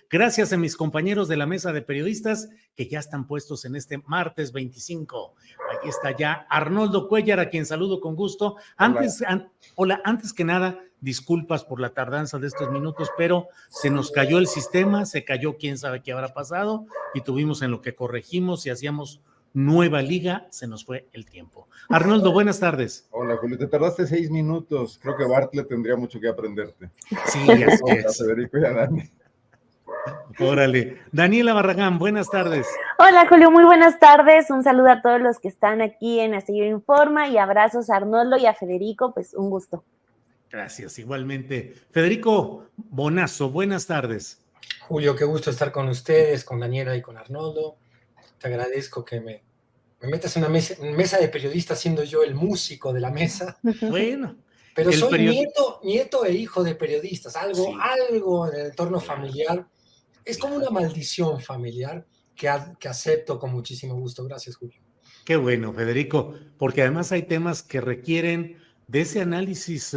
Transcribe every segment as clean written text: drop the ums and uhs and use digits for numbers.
Gracias a mis compañeros de la mesa de periodistas que ya están puestos en este martes 25. Aquí está ya Arnoldo Cuéllar, a quien saludo con gusto. Hola, antes que nada, disculpas por la tardanza de estos minutos, pero se nos cayó el sistema, se cayó quién sabe qué habrá pasado y tuvimos en lo que corregimos y hacíamos nueva liga, se nos fue el tiempo. Arnoldo, buenas tardes. Hola, Julio, te tardaste 6 minutos. Creo que Bartlett tendría mucho que aprenderte. Sí, así es. Federico y a Dani. Órale. Daniela Barragán, buenas tardes. Hola, Julio, muy buenas tardes. Un saludo a todos los que están aquí en Astillero Informa y abrazos a Arnoldo y a Federico, pues un gusto. Gracias, igualmente. Federico Bonazo, buenas tardes. Julio, qué gusto estar con ustedes, con Daniela y con Arnoldo. Te agradezco que me metas en una mesa de periodistas siendo yo el músico de la mesa. Bueno. Pero soy nieto e hijo de periodistas. Algo en el entorno familiar. Es como una maldición familiar que acepto con muchísimo gusto. Gracias, Julio. Qué bueno, Federico, porque además hay temas que requieren de ese análisis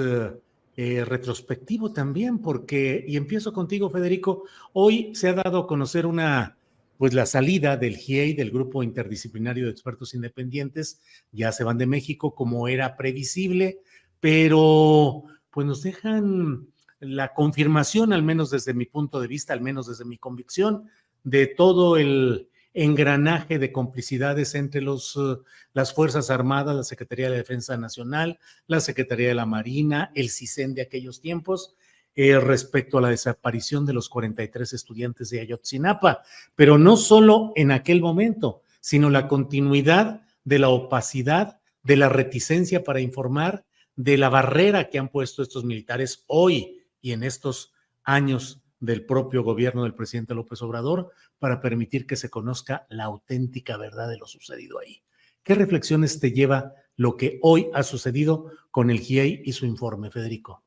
retrospectivo también, porque, y empiezo contigo, Federico, hoy se ha dado a conocer la salida del GIEI, del Grupo Interdisciplinario de Expertos Independientes, ya se van de México como era previsible, pero pues nos dejan la confirmación, al menos desde mi punto de vista, al menos desde mi convicción, de todo el engranaje de complicidades entre las Fuerzas Armadas, la Secretaría de la Defensa Nacional, la Secretaría de la Marina, el CISEN de aquellos tiempos, respecto a la desaparición de los 43 estudiantes de Ayotzinapa, pero no solo en aquel momento, sino la continuidad de la opacidad, de la reticencia para informar, de la barrera que han puesto estos militares hoy y en estos años del propio gobierno del presidente López Obrador para permitir que se conozca la auténtica verdad de lo sucedido ahí. ¿Qué reflexiones te lleva lo que hoy ha sucedido con el GIEI y su informe, Federico?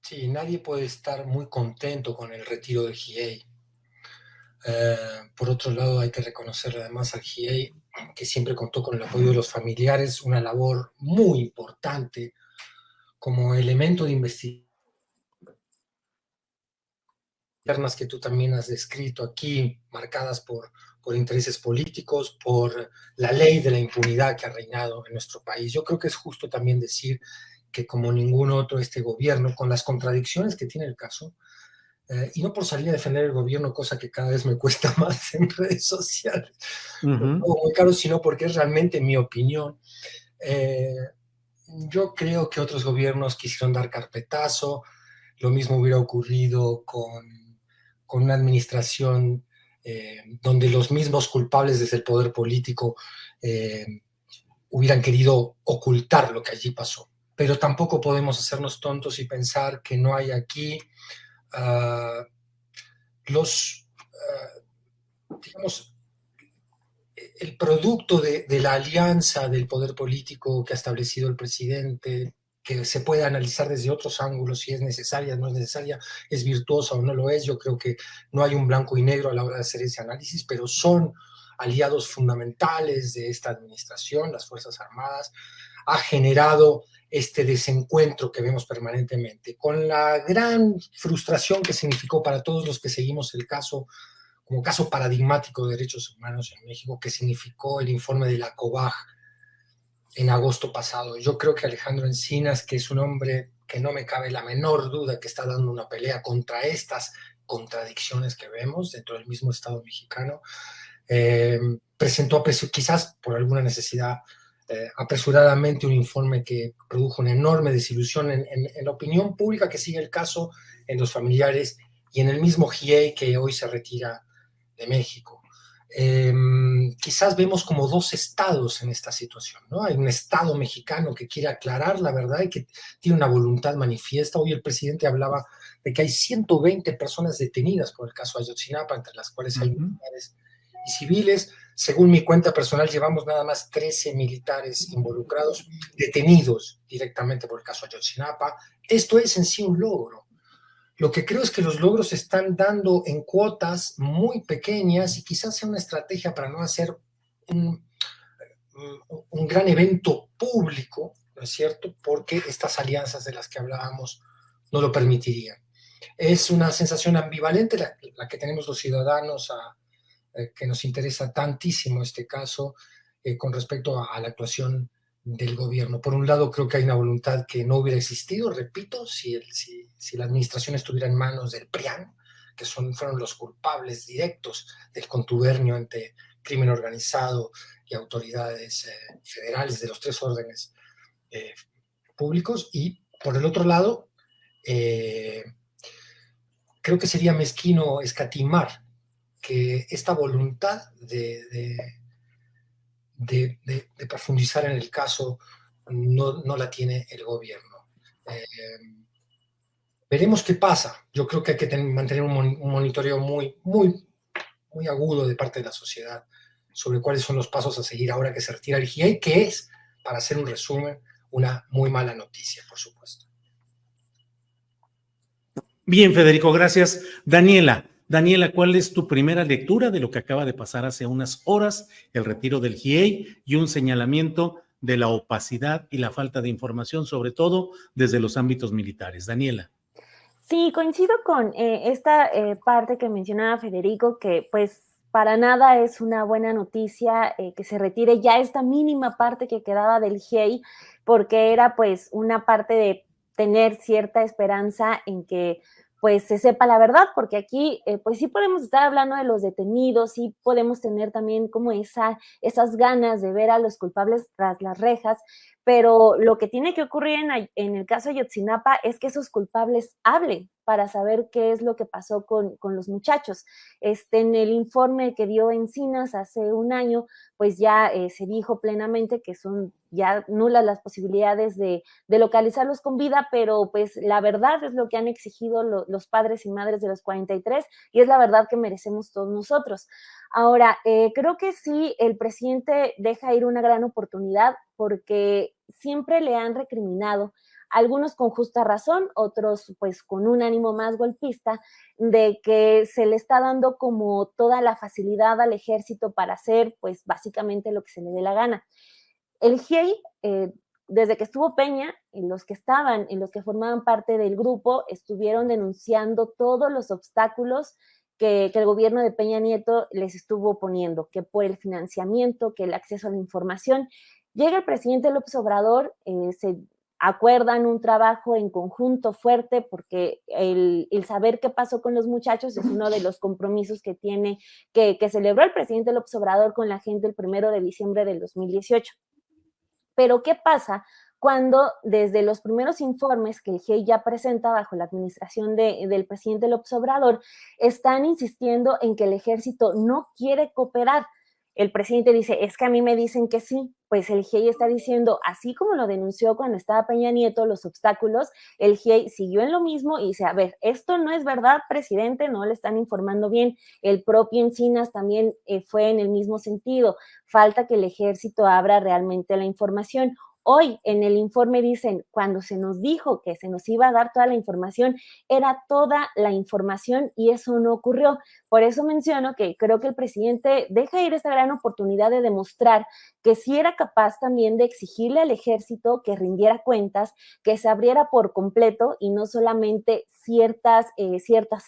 Sí, nadie puede estar muy contento con el retiro del GIEI. Por otro lado, hay que reconocerle además al GIEI que siempre contó con el apoyo de los familiares, una labor muy importante como elemento de investigación que tú también has descrito aquí, marcadas por intereses políticos, por la ley de la impunidad que ha reinado en nuestro país. Yo creo que es justo también decir que como ningún otro este gobierno, con las contradicciones que tiene el caso, y no por salir a defender el gobierno, cosa que cada vez me cuesta más en redes sociales, muy caro, sino porque es realmente mi opinión. Yo creo que otros gobiernos quisieron dar carpetazo, lo mismo hubiera ocurrido con una administración donde los mismos culpables desde el poder político hubieran querido ocultar lo que allí pasó. Pero tampoco podemos hacernos tontos y pensar que no hay aquí digamos, el producto de la alianza del poder político que ha establecido el presidente, que se puede analizar desde otros ángulos, si es necesaria, no es necesaria, es virtuosa o no lo es. Yo creo que no hay un blanco y negro a la hora de hacer ese análisis, pero son aliados fundamentales de esta administración, las Fuerzas Armadas. Ha generado este desencuentro que vemos permanentemente, con la gran frustración que significó para todos los que seguimos el caso, como caso paradigmático de derechos humanos en México, que significó el informe de la COBAG en agosto pasado. Yo creo que Alejandro Encinas, que es un hombre que no me cabe la menor duda que está dando una pelea contra estas contradicciones que vemos dentro del mismo Estado mexicano, presentó quizás por alguna necesidad apresuradamente un informe que produjo una enorme desilusión en la opinión pública que sigue el caso, en los familiares y en el mismo GIEI que hoy se retira de México. Quizás vemos como dos estados en esta situación, ¿no? Hay un estado mexicano que quiere aclarar la verdad y que tiene una voluntad manifiesta. Hoy el presidente hablaba de que hay 120 personas detenidas por el caso Ayotzinapa, entre las cuales hay militares y civiles. Según mi cuenta personal, llevamos nada más 13 militares involucrados, detenidos directamente por el caso Ayotzinapa. Esto es en sí un logro. Lo que creo es que los logros se están dando en cuotas muy pequeñas y quizás sea una estrategia para no hacer un gran evento público, ¿no es cierto? Porque estas alianzas de las que hablábamos no lo permitirían. Es una sensación ambivalente la que tenemos los ciudadanos, que nos interesa tantísimo este caso con respecto a la actuación del gobierno. Por un lado, creo que hay una voluntad que no hubiera existido, repito, si la administración estuviera en manos del PRIAN, que fueron los culpables directos del contubernio entre crimen organizado y autoridades federales de los 3 órdenes públicos. Y por el otro lado, creo que sería mezquino escatimar que esta voluntad de profundizar en el caso no la tiene el gobierno. Veremos qué pasa. Yo creo que hay que mantener un monitoreo muy, muy, muy agudo de parte de la sociedad sobre cuáles son los pasos a seguir ahora que se retira el GIEI, que es, para hacer un resumen, una muy mala noticia, por supuesto. Bien, Federico, gracias. Daniela, ¿cuál es tu primera lectura de lo que acaba de pasar hace unas horas, el retiro del GIEI y un señalamiento de la opacidad y la falta de información, sobre todo desde los ámbitos militares? Daniela. Sí, coincido con esta parte que mencionaba Federico, que pues para nada es una buena noticia que se retire ya esta mínima parte que quedaba del GIEI, porque era pues una parte de tener cierta esperanza en que pues se sepa la verdad, porque aquí pues sí podemos estar hablando de los detenidos, sí podemos tener también como esas ganas de ver a los culpables tras las rejas, pero lo que tiene que ocurrir en el caso de Ayotzinapa es que esos culpables hablen para saber qué es lo que pasó con los muchachos. En el informe que dio Encinas hace un año, pues ya se dijo plenamente que son ya nulas las posibilidades de localizarlos con vida, pero pues la verdad es lo que han exigido los padres y madres de los 43 y es la verdad que merecemos todos nosotros. Ahora, creo que sí, el presidente deja ir una gran oportunidad porque siempre le han recriminado, algunos con justa razón, otros pues con un ánimo más golpista, de que se le está dando como toda la facilidad al ejército para hacer pues básicamente lo que se le dé la gana. El GIEI, desde que estuvo Peña, los que formaban parte del grupo, estuvieron denunciando todos los obstáculos que el gobierno de Peña Nieto les estuvo poniendo, que por el financiamiento, que el acceso a la información. Llega el presidente López Obrador, se acuerdan un trabajo en conjunto fuerte, porque el saber qué pasó con los muchachos es uno de los compromisos que tiene, que celebró el presidente López Obrador con la gente el 1 de diciembre del 2018. Pero ¿qué pasa cuando desde los primeros informes que el GIEI ya presenta bajo la administración del presidente López Obrador, están insistiendo en que el ejército no quiere cooperar? El presidente dice, es que a mí me dicen que sí, pues el GIEI está diciendo, así como lo denunció cuando estaba Peña Nieto, los obstáculos, el GIEI siguió en lo mismo y dice, a ver, esto no es verdad, presidente, no le están informando bien. El propio Encinas también fue en el mismo sentido, falta que el ejército abra realmente la información. Hoy en el informe dicen, cuando se nos dijo que se nos iba a dar toda la información, era toda la información y eso no ocurrió. Por eso menciono que creo que el presidente deja ir esta gran oportunidad de demostrar que sí era capaz también de exigirle al ejército que rindiera cuentas, que se abriera por completo y no solamente ciertas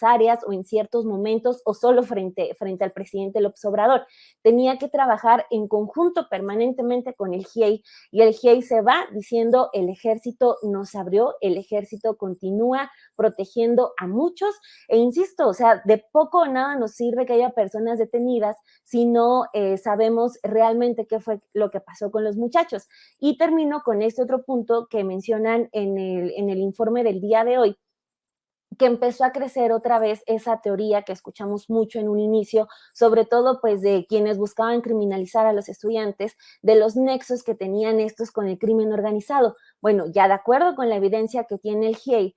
áreas o en ciertos momentos o solo frente al presidente López Obrador. Tenía que trabajar en conjunto permanentemente con el GIEI y el GIEI se va diciendo el ejército nos abrió, el ejército continúa protegiendo a muchos e insisto, o sea, de poco o nada nos sirve que haya personas detenidas si no sabemos realmente qué fue lo que pasó con los muchachos. Y termino con este otro punto que mencionan en el informe del día de hoy, que empezó a crecer otra vez esa teoría que escuchamos mucho en un inicio, sobre todo pues de quienes buscaban criminalizar a los estudiantes, de los nexos que tenían estos con el crimen organizado. Bueno, ya de acuerdo con la evidencia que tiene el GIEI,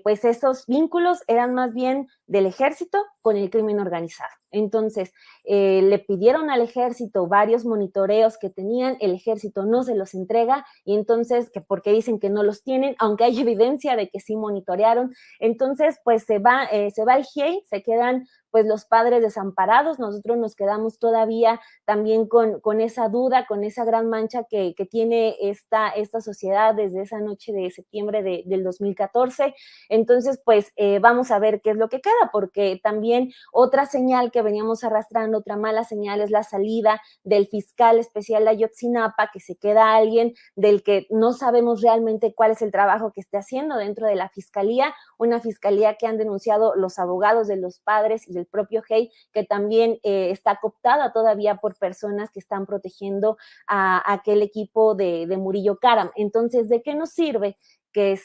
pues esos vínculos eran más bien del ejército con el crimen organizado. Entonces, le pidieron al ejército varios monitoreos que tenían, el ejército no se los entrega y entonces, que porque dicen que no los tienen, aunque hay evidencia de que sí monitorearon, entonces pues se va el GIEI, se quedan pues los padres desamparados. Nosotros nos quedamos todavía también con esa duda, con esa gran mancha que tiene esta sociedad desde esa noche de septiembre del 2014. Entonces, pues vamos a ver qué es lo que queda, porque también otra señal que veníamos arrastrando, otra mala señal, es la salida del fiscal especial de Ayotzinapa, que se queda alguien del que no sabemos realmente cuál es el trabajo que esté haciendo dentro de la fiscalía, una fiscalía que han denunciado los abogados de los padres y del propio GEI, que también está cooptada todavía por personas que están protegiendo a aquel equipo de Murillo Karam. Entonces, ¿de qué nos sirve que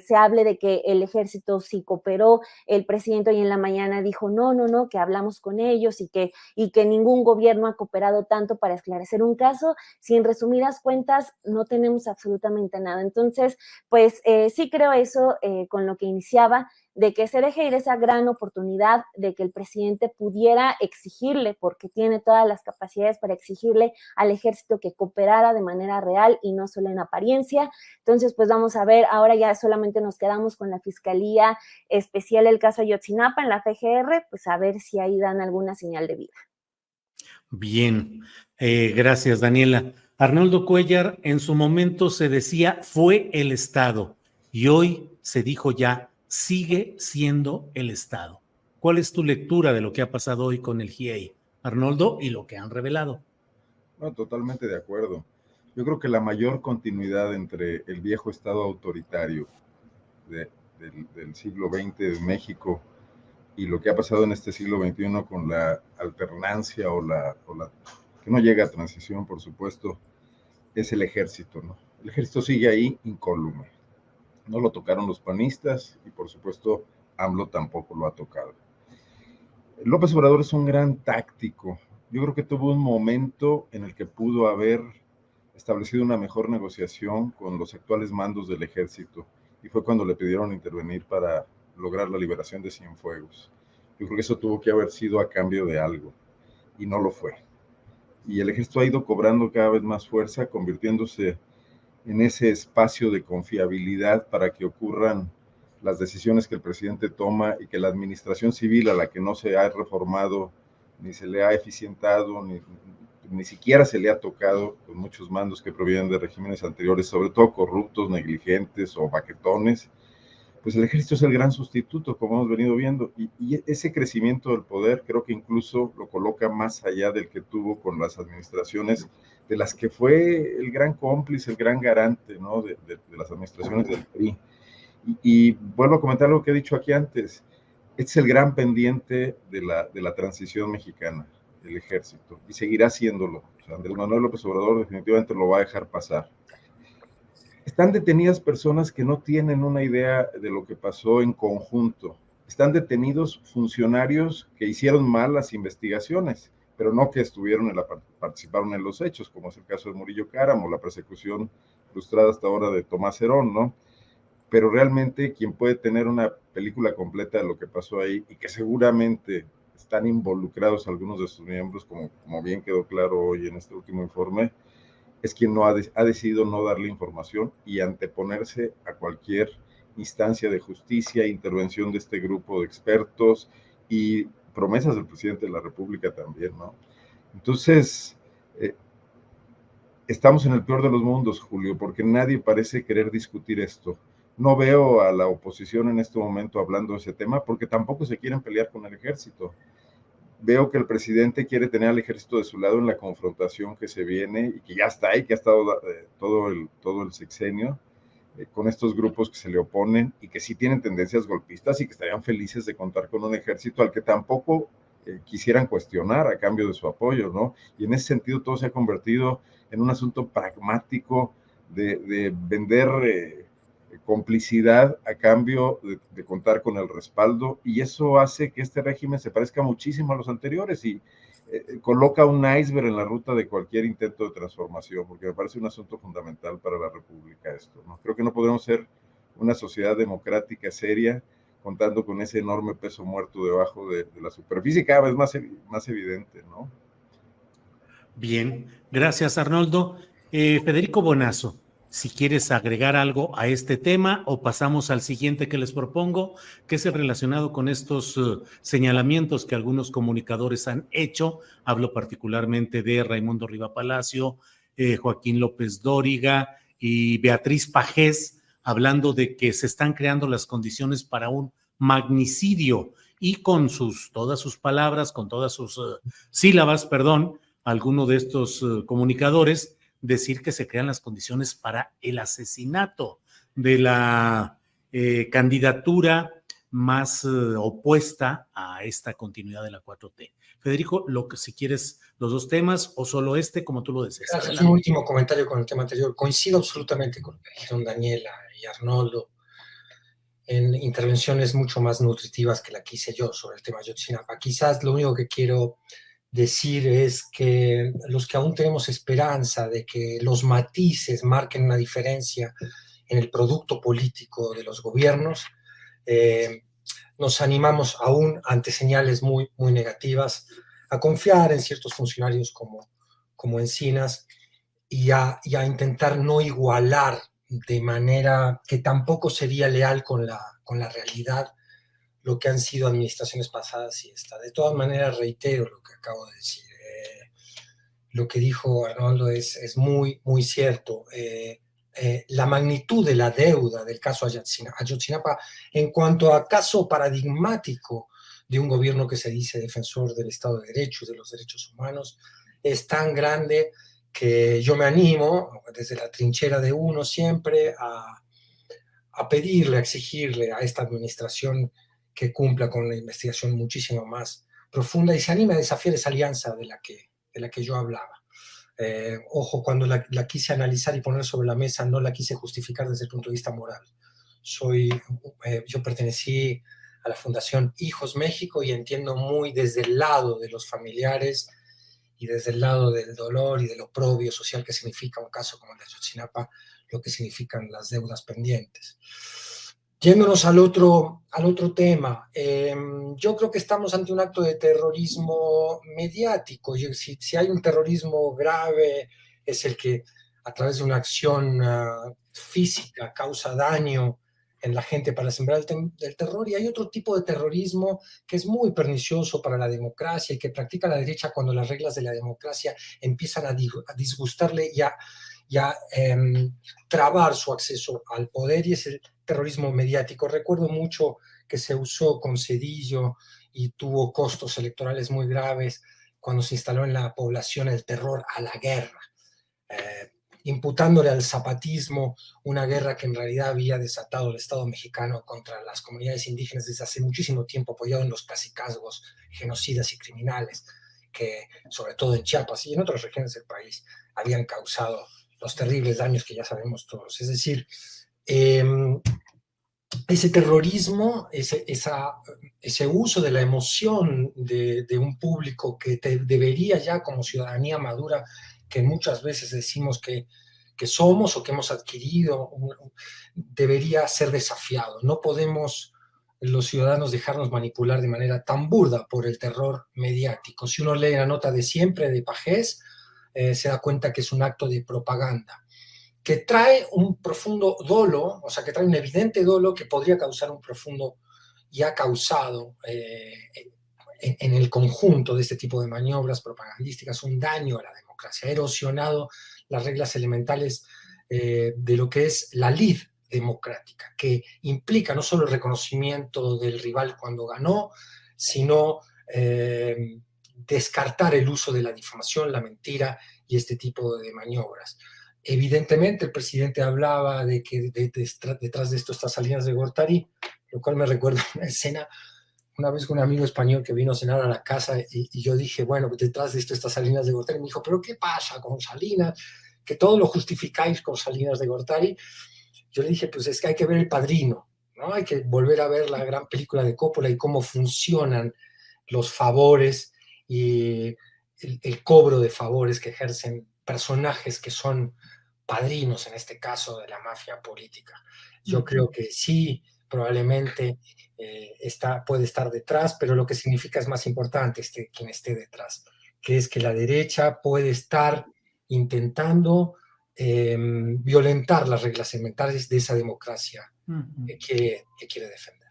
se hable de que el ejército sí cooperó? El presidente hoy en la mañana dijo no, que hablamos con ellos y que ningún gobierno ha cooperado tanto para esclarecer un caso, si en resumidas cuentas no tenemos absolutamente nada. Entonces, pues sí creo eso con lo que iniciaba, de que se deje ir esa gran oportunidad de que el presidente pudiera exigirle, porque tiene todas las capacidades para exigirle al ejército que cooperara de manera real y no solo en apariencia. Entonces, pues vamos a ver, ahora ya solamente nos quedamos con la Fiscalía Especial del caso Ayotzinapa en la FGR, pues a ver si ahí dan alguna señal de vida. Bien, gracias, Daniela. Arnoldo Cuéllar, en su momento se decía fue el Estado y hoy se dijo ya sigue siendo el Estado. ¿Cuál es tu lectura de lo que ha pasado hoy con el GIEI, Arnoldo, y lo que han revelado? No, totalmente de acuerdo. Yo creo que la mayor continuidad entre el viejo Estado autoritario del siglo XX de México y lo que ha pasado en este siglo XXI con la alternancia o la que no llega a transición, por supuesto, es el ejército, ¿no? El ejército sigue ahí incólume. No lo tocaron los panistas y, por supuesto, AMLO tampoco lo ha tocado. López Obrador es un gran táctico. Yo creo que tuvo un momento en el que pudo haber establecido una mejor negociación con los actuales mandos del ejército, y fue cuando le pidieron intervenir para lograr la liberación de Cienfuegos. Yo creo que eso tuvo que haber sido a cambio de algo, y no lo fue. Y el ejército ha ido cobrando cada vez más fuerza, convirtiéndose en ese espacio de confiabilidad para que ocurran las decisiones que el presidente toma y que la administración civil, a la que no se ha reformado, ni se le ha eficientado, ni siquiera se le ha tocado, con muchos mandos que provienen de regímenes anteriores, sobre todo corruptos, negligentes o baquetones, pues el ejército es el gran sustituto, como hemos venido viendo, y ese crecimiento del poder creo que incluso lo coloca más allá del que tuvo con las administraciones de las que fue el gran cómplice, el gran garante, ¿no? de las administraciones del PRI. Y vuelvo a comentar lo que he dicho aquí antes, este es el gran pendiente de la transición mexicana, el ejército, y seguirá siéndolo. O sea, Andrés Manuel López Obrador definitivamente lo va a dejar pasar. Están detenidas personas que no tienen una idea de lo que pasó en conjunto. Están detenidos funcionarios que hicieron mal las investigaciones, pero no que participaron en los hechos, como es el caso de Murillo Karam o la persecución frustrada hasta ahora de Tomás Herón, ¿no? Pero realmente quien puede tener una película completa de lo que pasó ahí, y que seguramente están involucrados algunos de sus miembros, como bien quedó claro hoy en este último informe, es quien no ha decidido no darle información y anteponerse a cualquier instancia de justicia, intervención de este grupo de expertos y promesas del presidente de la República también, ¿no? Entonces, estamos en el peor de los mundos, Julio, porque nadie parece querer discutir esto. No veo a la oposición en este momento hablando de ese tema, porque tampoco se quieren pelear con el ejército. Veo que el presidente quiere tener al ejército de su lado en la confrontación que se viene y que ya está ahí, que ha estado todo el sexenio, con estos grupos que se le oponen y que sí tienen tendencias golpistas y que estarían felices de contar con un ejército al que tampoco quisieran cuestionar a cambio de su apoyo, ¿no? Y en ese sentido todo se ha convertido en un asunto pragmático de vender complicidad a cambio de contar con el respaldo, y eso hace que este régimen se parezca muchísimo a los anteriores y coloca un iceberg en la ruta de cualquier intento de transformación, porque me parece un asunto fundamental para la República esto, ¿no? Creo que no podemos ser una sociedad democrática seria contando con ese enorme peso muerto debajo de la superficie, cada vez más evidente, ¿no? Bien, gracias, Arnoldo. Federico Bonazo, si quieres agregar algo a este tema o pasamos al siguiente que les propongo, que es el relacionado con estos señalamientos que algunos comunicadores han hecho. Hablo particularmente de Raimundo Riva Palacio, Joaquín López Dóriga y Beatriz Pajés, hablando de que se están creando las condiciones para un magnicidio y con todas sus palabras, con todas sus sílabas, perdón, alguno de estos comunicadores decir que se crean las condiciones para el asesinato de la candidatura más opuesta a esta continuidad de la 4T. Federico, si quieres los dos temas o solo este, como tú lo desees. Gracias. Un último comentario con el tema anterior. Coincido absolutamente con lo que dijeron Daniela y Arnoldo en intervenciones mucho más nutritivas que la que hice yo sobre el tema Ayotzinapa. Quizás lo único que quiero decir es que los que aún tenemos esperanza de que los matices marquen una diferencia en el producto político de los gobiernos, nos animamos aún ante señales muy, muy negativas a confiar en ciertos funcionarios como Encinas y a intentar no igualar de manera que tampoco sería leal con la realidad lo que han sido administraciones pasadas y esta. De todas maneras, reitero lo que acabo de decir. Lo que dijo Arnoldo es muy, muy cierto. La magnitud de la deuda del caso Ayotzinapa en cuanto a caso paradigmático de un gobierno que se dice defensor del Estado de Derecho y de los derechos humanos es tan grande que yo me animo, desde la trinchera de uno siempre, a pedirle, a exigirle a esta administración que cumpla con una investigación muchísimo más profunda y se anime a desafiar esa alianza de la que yo hablaba. Ojo, cuando la quise analizar y poner sobre la mesa, no la quise justificar desde el punto de vista moral. Yo pertenecí a la Fundación Hijos México y entiendo muy desde el lado de los familiares y desde el lado del dolor y del oprobio social que significa un caso como el de Ayotzinapa, lo que significan las deudas pendientes. Yéndonos al otro tema, yo creo que estamos ante un acto de terrorismo mediático. Si hay un terrorismo grave, es el que a través de una acción física causa daño en la gente para sembrar el terror, y hay otro tipo de terrorismo que es muy pernicioso para la democracia y que practica la derecha cuando las reglas de la democracia empiezan a disgustarle y a trabar su acceso al poder, y es el terrorismo mediático. Recuerdo mucho que se usó con Zedillo y tuvo costos electorales muy graves cuando se instaló en la población el terror a la guerra, imputándole al zapatismo una guerra que en realidad había desatado el Estado mexicano contra las comunidades indígenas desde hace muchísimo tiempo, apoyado en los cacicazgos genocidas y criminales que, sobre todo en Chiapas y en otras regiones del país, habían causado los terribles daños que ya sabemos todos. Es decir, ese terrorismo, ese uso de la emoción de un público que debería ya como ciudadanía madura, que muchas veces decimos que somos o que hemos adquirido, debería ser desafiado. No podemos los ciudadanos dejarnos manipular de manera tan burda por el terror mediático. Si uno lee la nota de siempre de Pajés, se da cuenta que es un acto de propaganda que trae un profundo dolo, o sea, que trae un evidente dolo que podría causar un profundo, y ha causado en el conjunto de este tipo de maniobras propagandísticas un daño a la democracia, ha erosionado las reglas elementales de lo que es la lid democrática, que implica no solo el reconocimiento del rival cuando ganó, sino descartar el uso de la difamación, la mentira y este tipo de maniobras. Evidentemente, el presidente hablaba de que detrás de esto está Salinas de Gortari, lo cual me recuerda una escena una vez con un amigo español que vino a cenar a la casa y yo dije, bueno, detrás de esto está Salinas de Gortari. Me dijo, ¿pero qué pasa con Salinas? Que todo lo justificáis con Salinas de Gortari. Yo le dije, pues es que hay que ver El Padrino, ¿no? Hay que volver a ver la gran película de Coppola y cómo funcionan los favores y el cobro de favores que ejercen personajes que son padrinos, en este caso, de la mafia política. Yo creo que sí, probablemente puede estar detrás, pero lo que significa es más importante quien esté detrás, que es que la derecha puede estar intentando violentar las reglas elementales de esa democracia que quiere defender.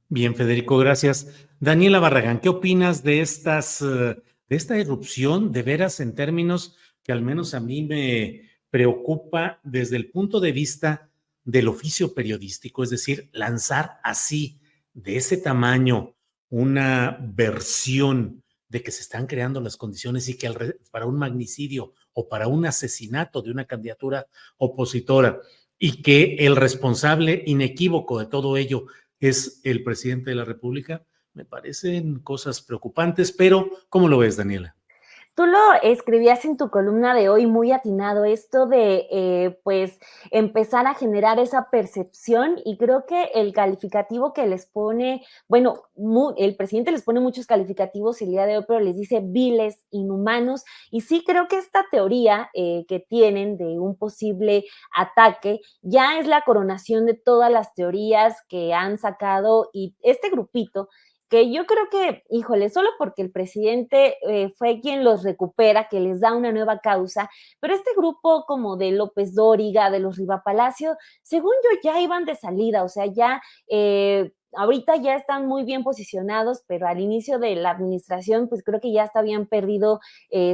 Bien, Federico, gracias. Daniela Barragán, ¿qué opinas de esta irrupción de veras en términos que al menos a mí me preocupa desde el punto de vista del oficio periodístico? Es decir, lanzar así, de ese tamaño, una versión de que se están creando las condiciones y que para un magnicidio o para un asesinato de una candidatura opositora, y que el responsable inequívoco de todo ello es el presidente de la República, me parecen cosas preocupantes, pero ¿cómo lo ves, Daniela? Tú lo escribías en tu columna de hoy muy atinado, esto de pues empezar a generar esa percepción, y creo que el calificativo que les pone, bueno, el presidente les pone muchos calificativos el día de hoy, pero les dice viles, inhumanos, y sí creo que esta teoría que tienen de un posible ataque ya es la coronación de todas las teorías que han sacado, y este grupito que yo creo que, híjole, solo porque el presidente fue quien los recupera, que les da una nueva causa, pero este grupo como de López Dóriga, de los Riva Palacio, según yo ya iban de salida, o sea, ya ahorita ya están muy bien posicionados, pero al inicio de la administración, pues creo que ya hasta habían perdido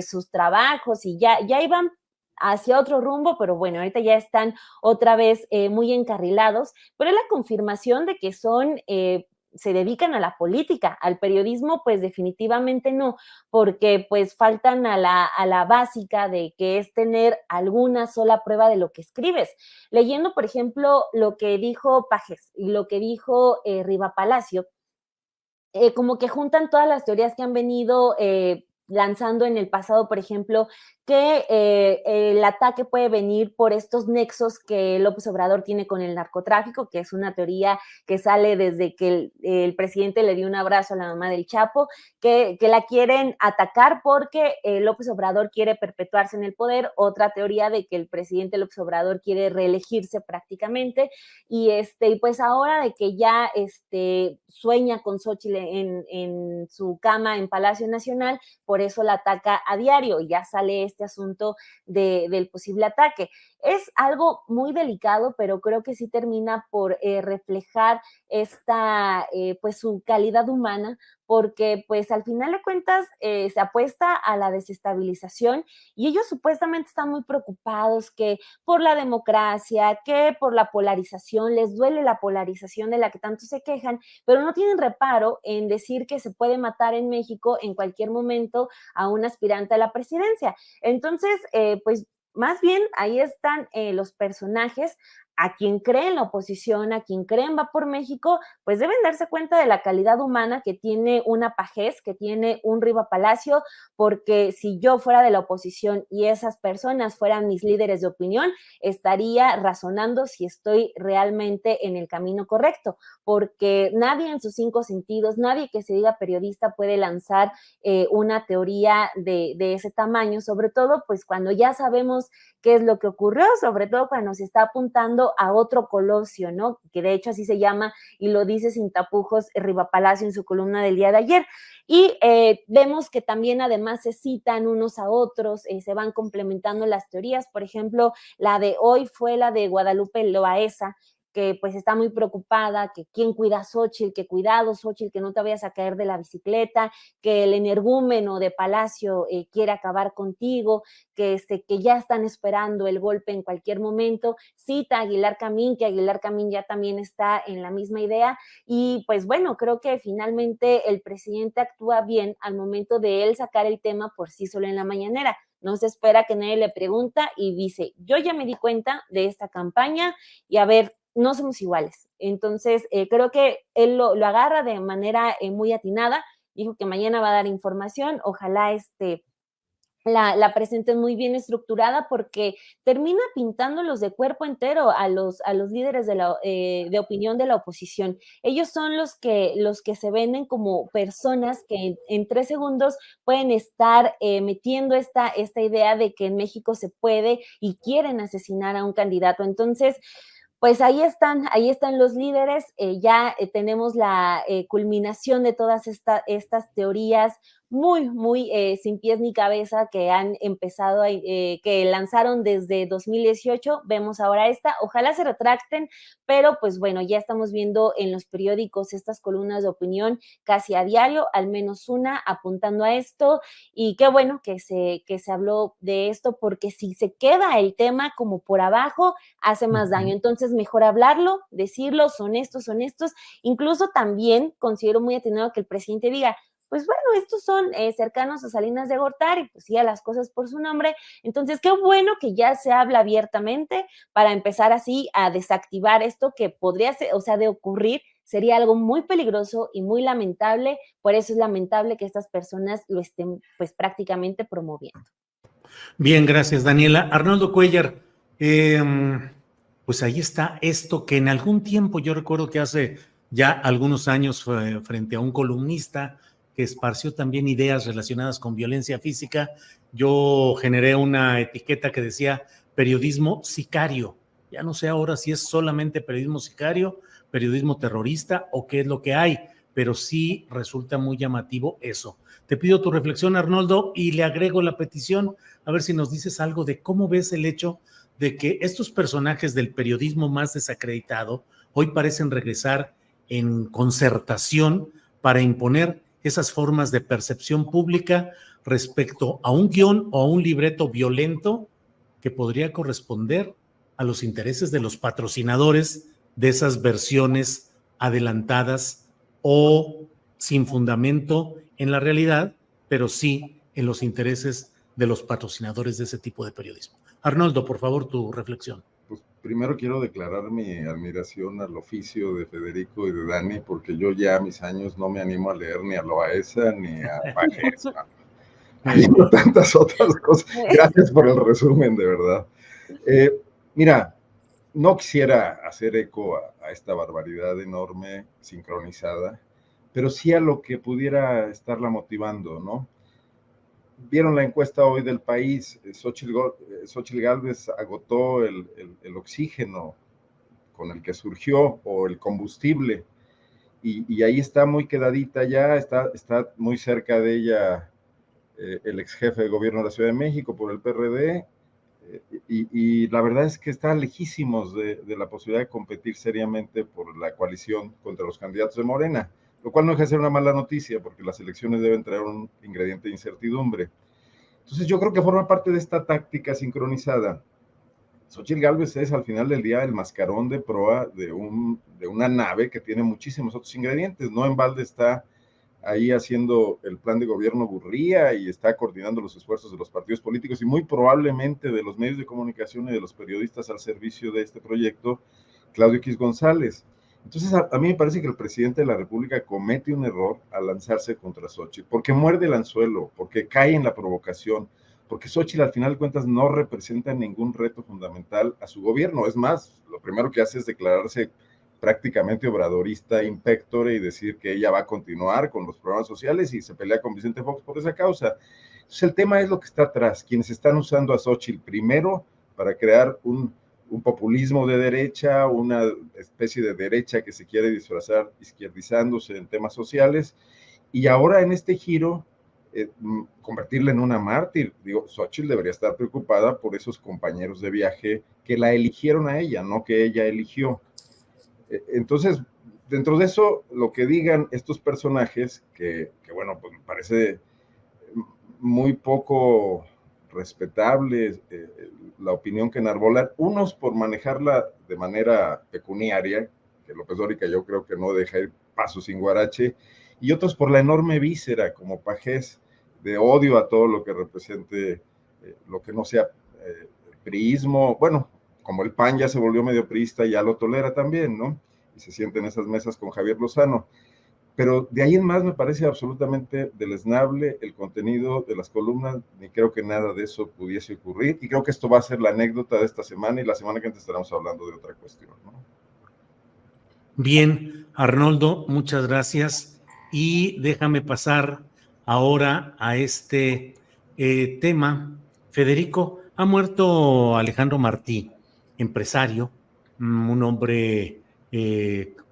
sus trabajos y ya iban hacia otro rumbo, pero bueno, ahorita ya están otra vez muy encarrilados, pero es la confirmación de que son se dedican a la política, al periodismo pues definitivamente no, porque pues faltan a la básica de que es tener alguna sola prueba de lo que escribes. Leyendo, por ejemplo, lo que dijo Pajes y lo que dijo Riva Palacio, como que juntan todas las teorías que han venido lanzando en el pasado, por ejemplo, que el ataque puede venir por estos nexos que López Obrador tiene con el narcotráfico, que es una teoría que sale desde que el presidente le dio un abrazo a la mamá del Chapo, que la quieren atacar porque López Obrador quiere perpetuarse en el poder, otra teoría de que el presidente López Obrador quiere reelegirse prácticamente, y pues ahora de que ya sueña con Xóchitl en su cama en Palacio Nacional, por eso la ataca a diario, y ya sale este asunto del posible ataque. Es algo muy delicado, pero creo que sí termina por reflejar pues su calidad humana, porque pues al final de cuentas se apuesta a la desestabilización, y ellos supuestamente están muy preocupados que por la democracia, que por la polarización, les duele la polarización de la que tanto se quejan, pero no tienen reparo en decir que se puede matar en México en cualquier momento a un aspirante a la presidencia. Entonces, pues más bien ahí están los personajes. A quien cree en la oposición, a quien cree en Va por México, pues deben darse cuenta de la calidad humana que tiene una Pajés, que tiene un Riva Palacio, porque si yo fuera de la oposición y esas personas fueran mis líderes de opinión, estaría razonando si estoy realmente en el camino correcto, porque nadie en sus 5 sentidos, nadie que se diga periodista puede lanzar una teoría de ese tamaño, sobre todo pues cuando ya sabemos qué es lo que ocurrió, sobre todo cuando se está apuntando a otro Colosio, ¿no? Que de hecho así se llama y lo dice sin tapujos Riva Palacio en su columna del día de ayer. Y vemos que también además se citan unos a otros, se van complementando las teorías. Por ejemplo, la de hoy fue la de Guadalupe Loaesa, que pues está muy preocupada, que quién cuida a Xóchitl, que cuidado Xóchitl, que no te vayas a caer de la bicicleta, que el energúmeno de Palacio quiere acabar contigo, que ya están esperando el golpe en cualquier momento. Cita a Aguilar Camín, que Aguilar Camín ya también está en la misma idea, y pues bueno, creo que finalmente el presidente actúa bien al momento de él sacar el tema por sí solo en la mañanera. No se espera que nadie le pregunta y dice, yo ya me di cuenta de esta campaña y a ver, no somos iguales. Entonces, creo que él lo agarra de manera muy atinada. Dijo que mañana va a dar información. Ojalá la presenten muy bien estructurada, porque termina pintándolos de cuerpo entero a los líderes de opinión de la oposición. Ellos son los que se venden como personas que en 3 segundos pueden estar metiendo esta idea de que en México se puede y quieren asesinar a un candidato. Entonces, pues ahí están los líderes, ya tenemos la culminación de todas estas teorías muy sin pies ni cabeza que han empezado, que lanzaron desde 2018. Vemos ahora esta, ojalá se retracten, pero pues bueno, ya estamos viendo en los periódicos estas columnas de opinión casi a diario, al menos una apuntando a esto, y qué bueno que se habló de esto, porque si se queda el tema como por abajo, hace más daño. Entonces, mejor hablarlo, decirlo, son estos, incluso también considero muy atinado que el presidente diga, pues bueno, estos son cercanos a Salinas de Gortari, pues sí, a las cosas por su nombre. Entonces, qué bueno que ya se habla abiertamente para empezar así a desactivar esto que podría ser, o sea, de ocurrir, sería algo muy peligroso y muy lamentable. Por eso es lamentable que estas personas lo estén, pues, prácticamente promoviendo. Bien, gracias, Daniela. Arnoldo Cuellar, pues ahí está esto que en algún tiempo, yo recuerdo que hace ya algunos años, frente a un columnista que esparció también ideas relacionadas con violencia física, yo generé una etiqueta que decía periodismo sicario. Ya no sé ahora si es solamente periodismo sicario, periodismo terrorista o qué es lo que hay, pero sí resulta muy llamativo eso. Te pido tu reflexión, Arnoldo, y le agrego la petición, a ver si nos dices algo de cómo ves el hecho de que estos personajes del periodismo más desacreditado hoy parecen regresar en concertación para imponer esas formas de percepción pública respecto a un guión o a un libreto violento que podría corresponder a los intereses de los patrocinadores de esas versiones adelantadas o sin fundamento en la realidad, pero sí en los intereses de los patrocinadores de ese tipo de periodismo. Arnoldo, por favor, tu reflexión. Pues primero quiero declarar mi admiración al oficio de Federico y de Dani, porque yo ya a mis años no me animo a leer ni a Loaesa ni a Pajés, ni a tantas otras cosas. Gracias por el resumen, de verdad. Mira, no quisiera hacer eco a esta barbaridad enorme, sincronizada, pero sí a lo que pudiera estarla motivando, ¿no? Vieron la encuesta hoy del país, Xochitl Gálvez agotó el oxígeno con el que surgió, o el combustible, y ahí está muy quedadita ya, está muy cerca de ella el ex jefe de gobierno de la Ciudad de México por el PRD, y la verdad es que está lejísimos de la posibilidad de competir seriamente por la coalición contra los candidatos de Morena, lo cual no deja de ser una mala noticia, porque las elecciones deben traer un ingrediente de incertidumbre. Entonces yo creo que forma parte de esta táctica sincronizada. Xochitl Gálvez es al final del día el mascarón de proa de una nave que tiene muchísimos otros ingredientes. No en balde está ahí haciendo el plan de gobierno Gurría y está coordinando los esfuerzos de los partidos políticos y muy probablemente de los medios de comunicación y de los periodistas al servicio de este proyecto, Claudio X González. Entonces, a mí me parece que el presidente de la República comete un error al lanzarse contra Xochitl, porque muerde el anzuelo, porque cae en la provocación, porque Xochitl al final de cuentas no representa ningún reto fundamental a su gobierno. Es más, lo primero que hace es declararse prácticamente obradorista in pectore y decir que ella va a continuar con los programas sociales y se pelea con Vicente Fox por esa causa. Entonces, el tema es lo que está atrás, quienes están usando a Xochitl primero para crear un populismo de derecha, una especie de derecha que se quiere disfrazar izquierdizándose en temas sociales, y ahora en este giro convertirla en una mártir. Digo, Xochitl debería estar preocupada por esos compañeros de viaje que la eligieron a ella, no que ella eligió. Entonces, dentro de eso, lo que digan estos personajes, que bueno, pues me parece muy poco respetable la opinión que enarbolan, unos por manejarla de manera pecuniaria, que López Dóriga yo creo que no deja ir paso sin guarache, y otros por la enorme víscera, como Pajés, de odio a todo lo que represente, lo que no sea priismo. Bueno, como el PAN ya se volvió medio priista, ya lo tolera también, ¿no? Y se siente en esas mesas con Javier Lozano. Pero de ahí en más me parece absolutamente deleznable el contenido de las columnas, ni creo que nada de eso pudiese ocurrir, y creo que esto va a ser la anécdota de esta semana, y la semana que antes estaremos hablando de otra cuestión, ¿no? Bien, Arnoldo, muchas gracias. Y déjame pasar ahora a este tema. Federico, ha muerto Alejandro Martí, empresario, un hombre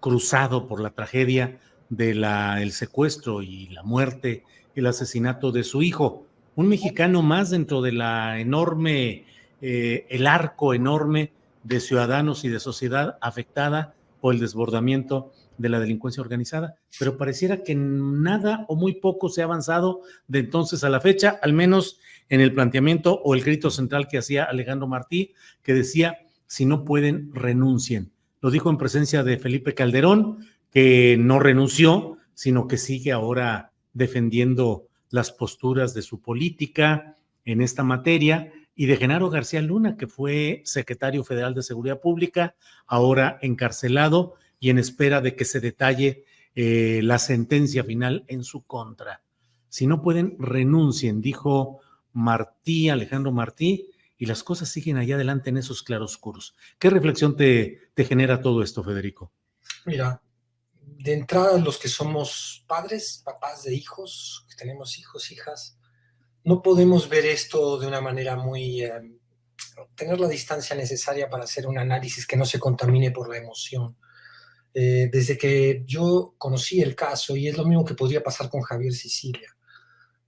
cruzado por la tragedia del secuestro y la muerte el asesinato de su hijo. Un mexicano más dentro de la enorme, el arco enorme de ciudadanos y de sociedad afectada por el desbordamiento de la delincuencia organizada, pero pareciera que nada o muy poco se ha avanzado de entonces a la fecha, al menos en el planteamiento o el grito central que hacía Alejandro Martí, que decía, si no pueden, renuncien. Lo dijo en presencia de Felipe Calderón, que no renunció, sino que sigue ahora defendiendo las posturas de su política en esta materia, y de Genaro García Luna, que fue secretario federal de Seguridad Pública, ahora encarcelado y en espera de que se detalle la sentencia final en su contra. Si no pueden, renuncien, dijo Martí, Alejandro Martí, y las cosas siguen allá adelante en esos claroscuros. ¿Qué reflexión te genera todo esto, Federico? Mira, de entrada los que somos padres, papás de hijos, que tenemos hijos, hijas, no podemos ver esto de una manera muy... tener la distancia necesaria para hacer un análisis que no se contamine por la emoción. Desde que yo conocí el caso, y es lo mismo que podría pasar con Javier Sicilia,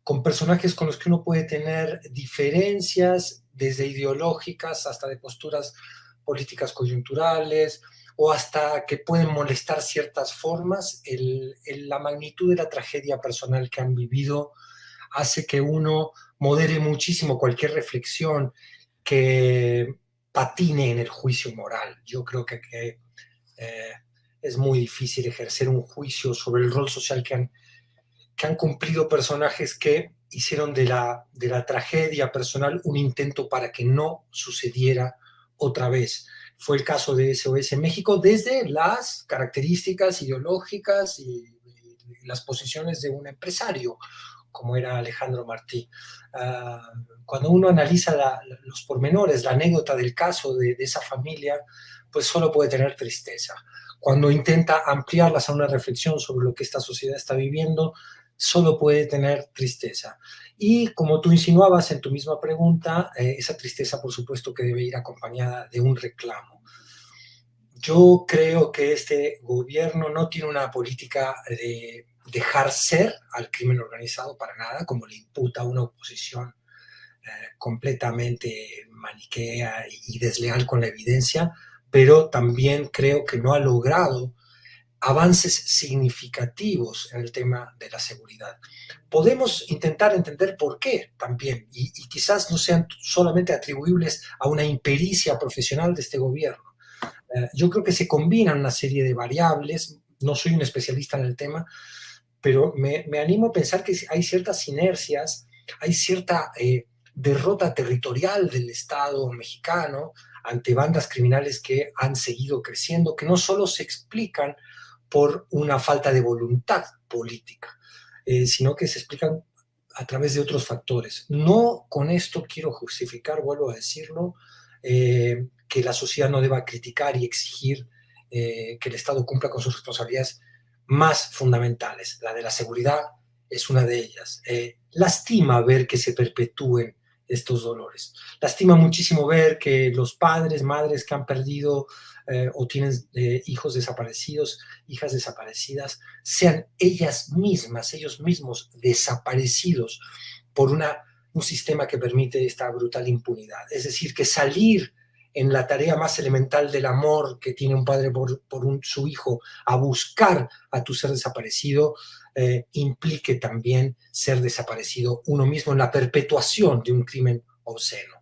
con personajes con los que uno puede tener diferencias, desde ideológicas hasta de posturas políticas coyunturales, o hasta que pueden molestar ciertas formas, la magnitud de la tragedia personal que han vivido hace que uno modere muchísimo cualquier reflexión que patine en el juicio moral. Yo creo que es muy difícil ejercer un juicio sobre el rol social que han cumplido personajes que hicieron de la tragedia personal un intento para que no sucediera otra vez. Fue el caso de SOS México desde las características ideológicas y las posiciones de un empresario, como era Alejandro Martí. Cuando uno analiza los pormenores, la anécdota del caso de esa familia, pues solo puede tener tristeza. Cuando intenta ampliarlas a una reflexión sobre lo que esta sociedad está viviendo, solo puede tener tristeza. Y como tú insinuabas en tu misma pregunta, esa tristeza, por supuesto, que debe ir acompañada de un reclamo. Yo creo que este gobierno no tiene una política de dejar ser al crimen organizado para nada, como le imputa una oposición completamente maniquea y desleal con la evidencia, pero también creo que no ha logrado avances significativos en el tema de la seguridad. Podemos intentar entender por qué también, y quizás no sean solamente atribuibles a una impericia profesional de este gobierno. Yo creo que se combinan una serie de variables, no soy un especialista en el tema, pero me animo a pensar que hay ciertas inercias, hay cierta derrota territorial del Estado mexicano ante bandas criminales que han seguido creciendo, que no solo se explican por una falta de voluntad política, sino que se explican a través de otros factores. No con esto quiero justificar, vuelvo a decirlo, que la sociedad no deba criticar y exigir que el Estado cumpla con sus responsabilidades más fundamentales. La de la seguridad es una de ellas. Lastima ver que se perpetúen estos dolores. Lastima muchísimo ver que los padres, madres que han perdido o tienen hijos desaparecidos, hijas desaparecidas, sean ellas mismas, ellos mismos desaparecidos por un sistema que permite esta brutal impunidad. Es decir, que salir en la tarea más elemental del amor que tiene un padre por su hijo a buscar a tu ser desaparecido, implique también ser desaparecido uno mismo en la perpetuación de un crimen obsceno.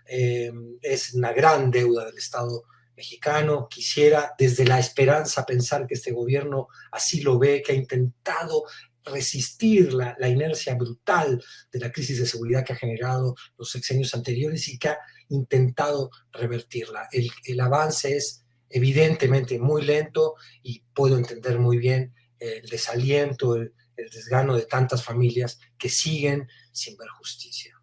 Es una gran deuda del Estado mexicano. Quisiera desde la esperanza pensar que este gobierno así lo ve, que ha intentado resistir la inercia brutal de la crisis de seguridad que ha generado los sexenios anteriores y que ha intentado revertirla. El avance es evidentemente muy lento y puedo entender muy bien el desaliento, el desgano de tantas familias que siguen sin ver justicia.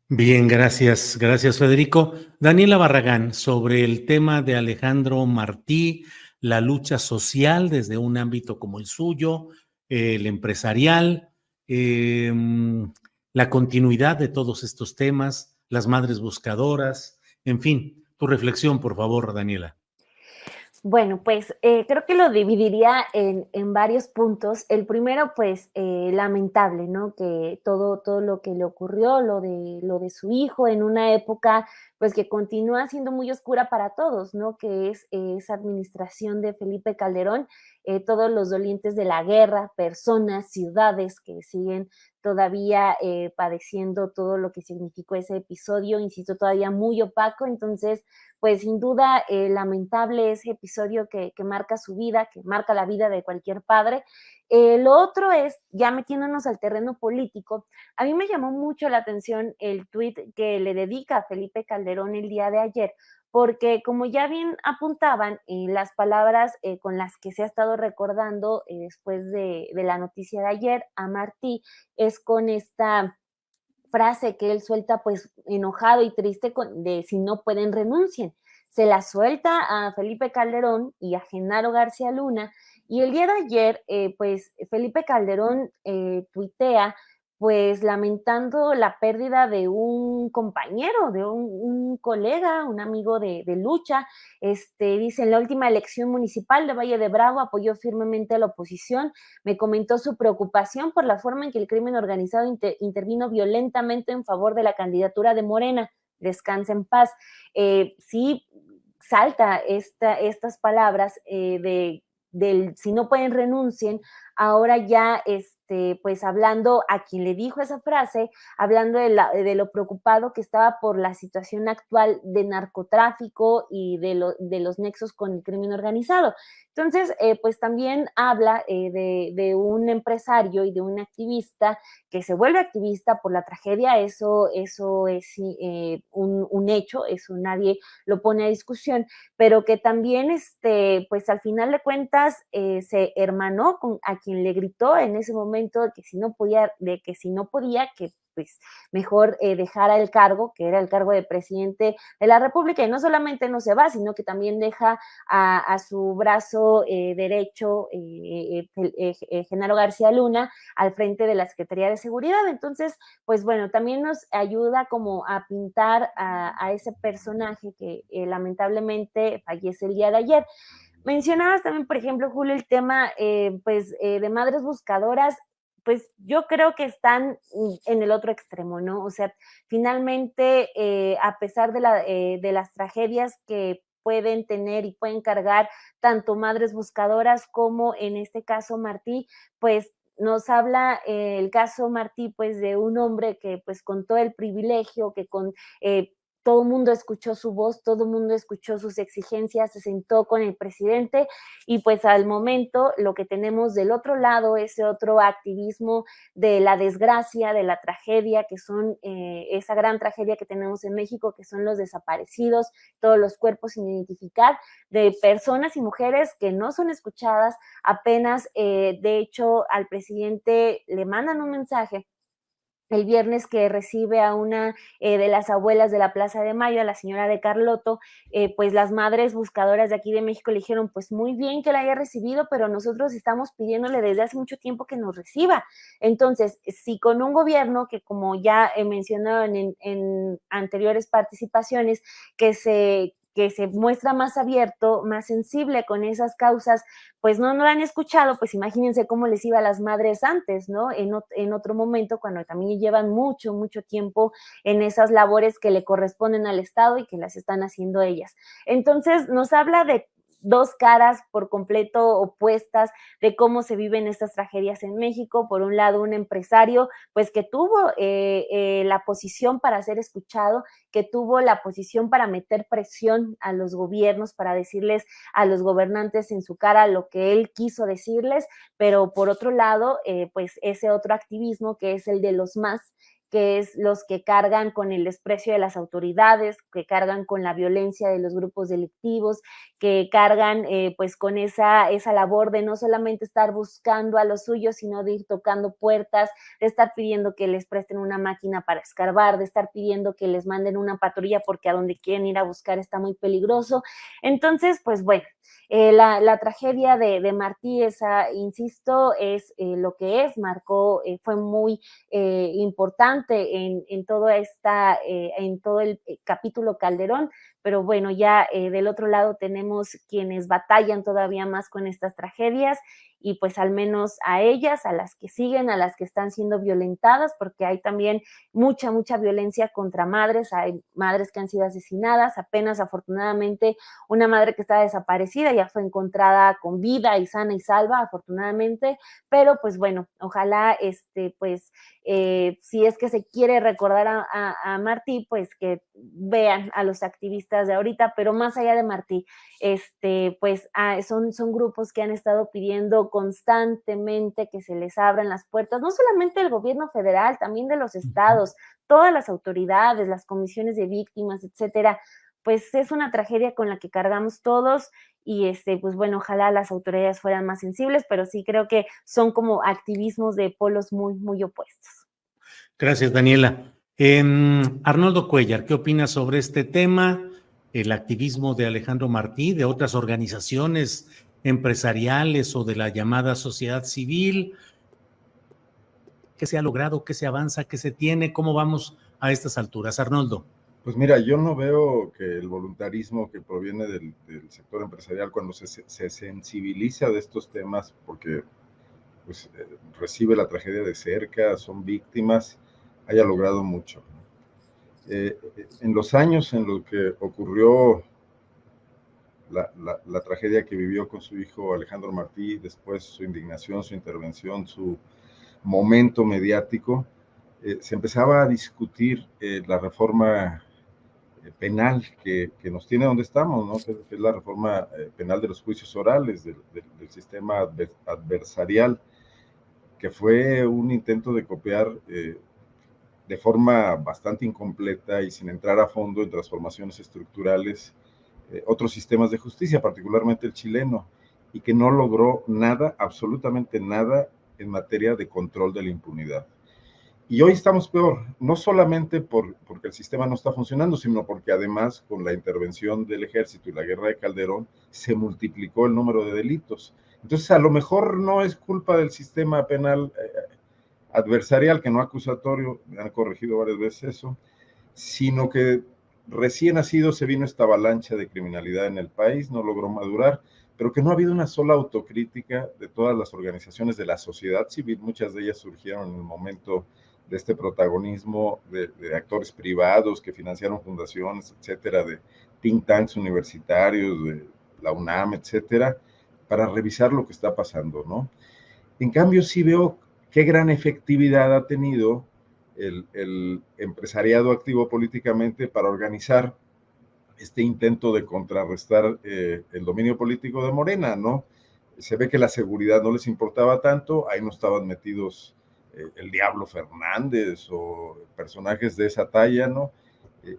Bien, gracias Federico. Daniela Barragán, sobre el tema de Alejandro Martí, la lucha social desde un ámbito como el suyo, el empresarial, la continuidad de todos estos temas, las madres buscadoras, en fin, tu reflexión, por favor, Daniela. Bueno, pues creo que lo dividiría en varios puntos. El primero, pues lamentable, ¿no? Que todo lo que le ocurrió, lo de su hijo en una época, pues que continúa siendo muy oscura para todos, ¿no? Que es esa administración de Felipe Calderón, todos los dolientes de la guerra, personas, ciudades que siguen todavía padeciendo todo lo que significó ese episodio, insisto, todavía muy opaco. Entonces, pues sin duda lamentable ese episodio que marca su vida, que marca la vida de cualquier padre. Lo otro es, ya metiéndonos al terreno político, a mí me llamó mucho la atención el tuit que le dedica a Felipe Calderón el día de ayer, porque como ya bien apuntaban, las palabras con las que se ha estado recordando después de la noticia de ayer a Martí es con esta frase que él suelta pues enojado y triste de si no pueden renuncien. Se la suelta a Felipe Calderón y a Genaro García Luna y el día de ayer pues Felipe Calderón tuitea pues lamentando la pérdida de un compañero, de un colega, un amigo de lucha. Dice, en la última elección municipal de Valle de Bravo apoyó firmemente a la oposición, me comentó su preocupación por la forma en que el crimen organizado intervino violentamente en favor de la candidatura de Morena. Descansa en paz. Sí salta estas palabras del si no pueden renuncien, ahora ya pues hablando a quien le dijo esa frase, hablando de lo preocupado que estaba por la situación actual de narcotráfico y de los nexos con el crimen organizado. Entonces, pues también habla de un empresario y de un activista que se vuelve activista por la tragedia, eso es un hecho, eso nadie lo pone a discusión, pero que también, pues al final de cuentas, se hermanó con a quien le gritó en ese momento de que si no podía, que pues mejor dejara el cargo, que era el cargo de presidente de la República, y no solamente no se va, sino que también deja a su brazo derecho, Genaro García Luna, al frente de la Secretaría de Seguridad. Entonces, pues bueno, también nos ayuda como a pintar a ese personaje que lamentablemente fallece el día de ayer. Mencionabas también, por ejemplo, Julio, el tema de madres buscadoras. Pues yo creo que están en el otro extremo, ¿no? O sea, finalmente, a pesar de las tragedias que pueden tener y pueden cargar tanto madres buscadoras como en este caso Martí, pues nos habla el caso Martí, pues de un hombre que pues con todo el privilegio, que con todo el mundo escuchó su voz, todo el mundo escuchó sus exigencias, se sentó con el presidente y pues al momento lo que tenemos del otro lado, ese otro activismo de la desgracia, de la tragedia, que son esa gran tragedia que tenemos en México, que son los desaparecidos, todos los cuerpos sin identificar, de personas y mujeres que no son escuchadas. Apenas, de hecho, al presidente le mandan un mensaje el viernes que recibe a una de las abuelas de la Plaza de Mayo, a la señora de Carlotto, pues las madres buscadoras de aquí de México le dijeron, pues muy bien que la haya recibido, pero nosotros estamos pidiéndole desde hace mucho tiempo que nos reciba. Entonces, si con un gobierno que, como ya he mencionado en anteriores participaciones, que se muestra más abierto, más sensible con esas causas, pues no lo han escuchado, pues imagínense cómo les iba a las madres antes, ¿no? En otro momento, cuando también llevan mucho, mucho tiempo en esas labores que le corresponden al Estado y que las están haciendo ellas. Entonces, nos habla de dos caras por completo opuestas de cómo se viven estas tragedias en México. Por un lado, un empresario pues que tuvo la posición para ser escuchado, que tuvo la posición para meter presión a los gobiernos, para decirles a los gobernantes en su cara lo que él quiso decirles, pero por otro lado, pues ese otro activismo que es el de los más, que es los que cargan con el desprecio de las autoridades, que cargan con la violencia de los grupos delictivos, que cargan pues con esa labor de no solamente estar buscando a los suyos, sino de ir tocando puertas, de estar pidiendo que les presten una máquina para escarbar, de estar pidiendo que les manden una patrulla porque a donde quieren ir a buscar está muy peligroso. Entonces, pues bueno, la tragedia de Martí, insisto, es lo que es, marcó, fue muy importante importante en todo el capítulo Calderón, pero bueno, ya del otro lado tenemos quienes batallan todavía más con estas tragedias, y pues al menos a ellas, a las que siguen, a las que están siendo violentadas, porque hay también mucha violencia contra madres, hay madres que han sido asesinadas, apenas afortunadamente una madre que estaba desaparecida ya fue encontrada con vida y sana y salva, afortunadamente, pero pues bueno, ojalá si es que se quiere recordar a Martí, pues que vean a los activistas de ahorita, pero más allá de Martí, son grupos que han estado pidiendo constantemente que se les abran las puertas, no solamente del gobierno federal, también de los estados, todas las autoridades, las comisiones de víctimas, etcétera. Pues es una tragedia con la que cargamos todos, y pues bueno, ojalá las autoridades fueran más sensibles, pero sí creo que son como activismos de polos muy opuestos. Gracias, Daniela. Arnoldo Cuellar, ¿qué opinas sobre este tema? El activismo de Alejandro Martí, de otras organizaciones empresariales o de la llamada sociedad civil. ¿Qué se ha logrado? ¿Qué se avanza? ¿Qué se tiene? ¿Cómo vamos a estas alturas? Arnoldo. Pues mira, yo no veo que el voluntarismo que proviene del sector empresarial, cuando se sensibiliza de estos temas, porque pues, recibe la tragedia de cerca, son víctimas, haya logrado mucho. En los años en los que ocurrió la tragedia que vivió con su hijo Alejandro Martí, después su indignación, su intervención, su momento mediático, se empezaba a discutir la reforma penal que nos tiene donde estamos, ¿no? Que es la reforma penal de los juicios orales, del sistema adversarial, que fue un intento de copiar de forma bastante incompleta y sin entrar a fondo en transformaciones estructurales otros sistemas de justicia, particularmente el chileno, y que no logró nada, absolutamente nada, en materia de control de la impunidad. Y hoy estamos peor, no solamente porque el sistema no está funcionando, sino porque además con la intervención del ejército y la guerra de Calderón se multiplicó el número de delitos. Entonces, a lo mejor no es culpa del sistema penal adversarial, que no acusatorio, me han corregido varias veces eso, sino que recién nacido se vino esta avalancha de criminalidad en el país, no logró madurar, pero que no ha habido una sola autocrítica de todas las organizaciones de la sociedad civil, muchas de ellas surgieron en el momento de este protagonismo de actores privados que financiaron fundaciones, etcétera, de think tanks universitarios, de la UNAM, etcétera, para revisar lo que está pasando, ¿no? En cambio, sí veo qué gran efectividad ha tenido el empresariado activo políticamente para organizar este intento de contrarrestar el dominio político de Morena, ¿no? Se ve que la seguridad no les importaba tanto, ahí no estaban metidos el Diablo Fernández o personajes de esa talla, ¿no?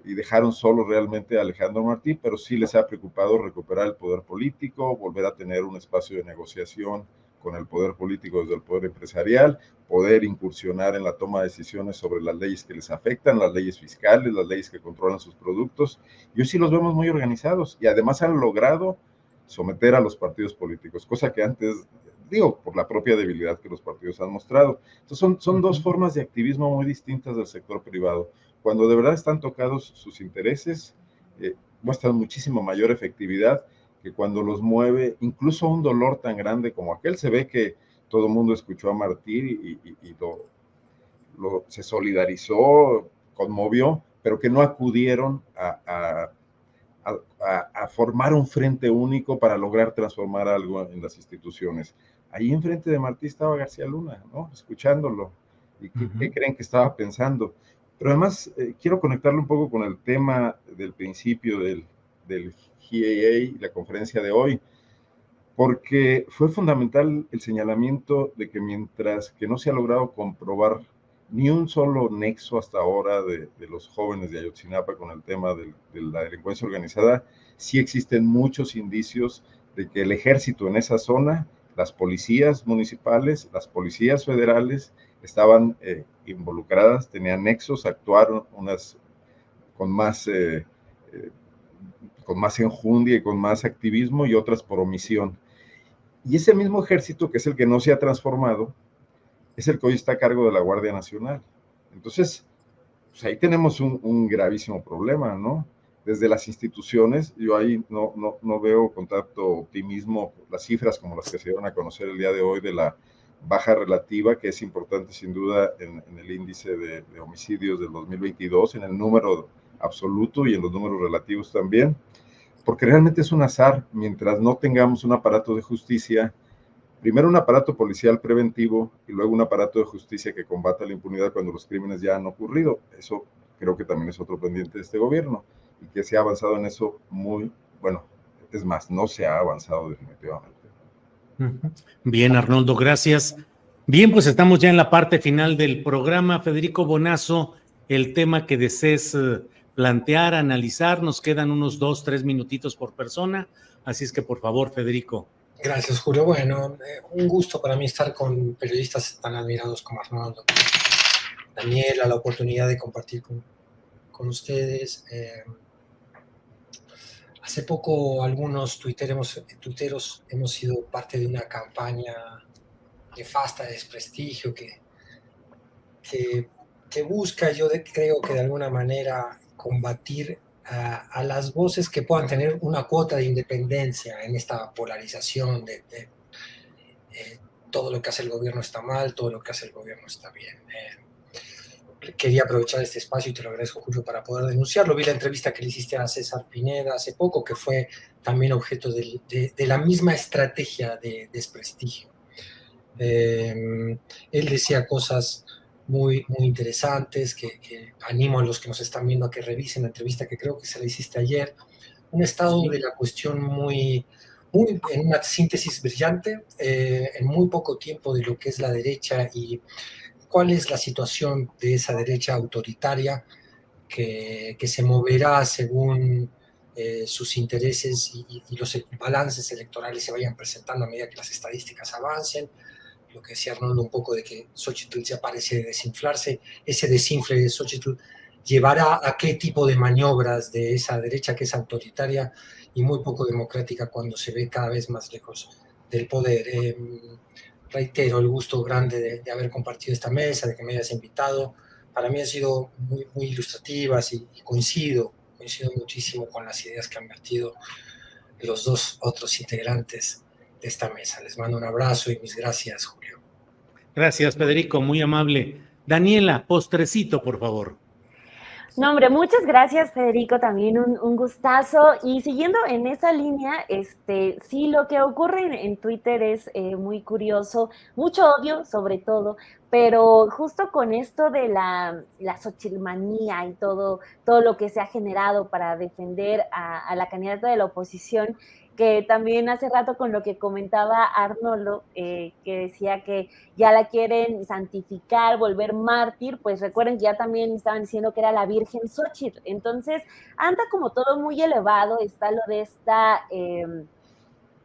Y dejaron solo realmente a Alejandro Martí, pero sí les ha preocupado recuperar el poder político, volver a tener un espacio de negociación con el poder político desde el poder empresarial, poder incursionar en la toma de decisiones sobre las leyes que les afectan, las leyes fiscales, las leyes que controlan sus productos. Y hoy sí los vemos muy organizados y además han logrado someter a los partidos políticos, cosa que antes, digo, por la propia debilidad que los partidos han mostrado. Entonces son dos formas de activismo muy distintas del sector privado. Cuando de verdad están tocados sus intereses, muestran muchísimo mayor efectividad que cuando los mueve incluso un dolor tan grande como aquel. Se ve que todo el mundo escuchó a Martí y se solidarizó, conmovió, pero que no acudieron a formar un frente único para lograr transformar algo en las instituciones. Ahí enfrente de Martí estaba García Luna, ¿no? Escuchándolo. ¿Y qué creen que estaba pensando? Pero además quiero conectarlo un poco con el tema del principio del GAA y la conferencia de hoy, porque fue fundamental el señalamiento de que mientras que no se ha logrado comprobar ni un solo nexo hasta ahora de los jóvenes de Ayotzinapa con el tema de la delincuencia organizada, sí existen muchos indicios de que el ejército en esa zona, las policías municipales, las policías federales estaban involucradas, tenían nexos, actuaron unas con más enjundia y con más activismo y otras por omisión. Y ese mismo ejército, que es el que no se ha transformado, es el que hoy está a cargo de la Guardia Nacional. Entonces, pues ahí tenemos un gravísimo problema, ¿no? Desde las instituciones, yo ahí no veo con tanto optimismo las cifras como las que se dieron a conocer el día de hoy de la baja relativa, que es importante sin duda en el índice de homicidios del 2022, en el número absoluto y en los números relativos también, porque realmente es un azar mientras no tengamos un aparato de justicia, primero un aparato policial preventivo y luego un aparato de justicia que combata la impunidad cuando los crímenes ya han ocurrido. Eso creo que también es otro pendiente de este gobierno y que se ha avanzado en eso muy, bueno, es más, no se ha avanzado definitivamente. Bien, Arnoldo, gracias. Bien, pues estamos ya en la parte final del programa. Federico Bonazo, el tema que desees plantear, analizar, nos quedan unos 2, 3 minutitos por persona, así es que por favor, Federico. Gracias, Julio. Bueno, un gusto para mí estar con periodistas tan admirados como Arnoldo, Daniela, la oportunidad de compartir con ustedes. Hace poco algunos tuiteros hemos sido parte de una campaña nefasta de desprestigio que busca, yo creo que de alguna manera combatir a las voces que puedan tener una cuota de independencia en esta polarización de todo lo que hace el gobierno está mal, todo lo que hace el gobierno está bien. Quería aprovechar este espacio y te lo agradezco, Julio, para poder denunciarlo. Vi la entrevista que le hiciste a César Pineda hace poco, que fue también objeto de la misma estrategia de desprestigio. Él decía cosas muy interesantes que animo a los que nos están viendo a que revisen la entrevista que creo que se la hiciste ayer. Un estado de la cuestión muy en una síntesis brillante, en muy poco tiempo de lo que es la derecha y cuál es la situación de esa derecha autoritaria que se moverá según sus intereses y los balances electorales se vayan presentando a medida que las estadísticas avancen. Lo que decía Arnoldo un poco de que Xochitl ya parece desinflarse, ese desinfle de Xochitl llevará a qué tipo de maniobras de esa derecha que es autoritaria y muy poco democrática cuando se ve cada vez más lejos del poder. Reitero el gusto grande de haber compartido esta mesa, de que me hayas invitado. Para mí han sido muy ilustrativas y coincido muchísimo con las ideas que han vertido los dos otros integrantes de esta mesa. Les mando un abrazo y mis gracias, Julio. Gracias, Federico, muy amable. Daniela, postrecito, por favor. No, hombre, muchas gracias, Federico, también un gustazo. Y siguiendo en esa línea, sí, lo que ocurre en Twitter es muy curioso, mucho odio sobre todo, pero justo con esto de la xochilmanía y todo lo que se ha generado para defender a la candidata de la oposición, que también hace rato con lo que comentaba Arnoldo, que decía que ya la quieren santificar, volver mártir, pues recuerden que ya también estaban diciendo que era la Virgen Xochitl. Entonces anda como todo muy elevado, está lo de esta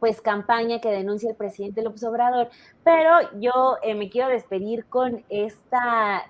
pues campaña que denuncia el presidente López Obrador, pero yo me quiero despedir con esta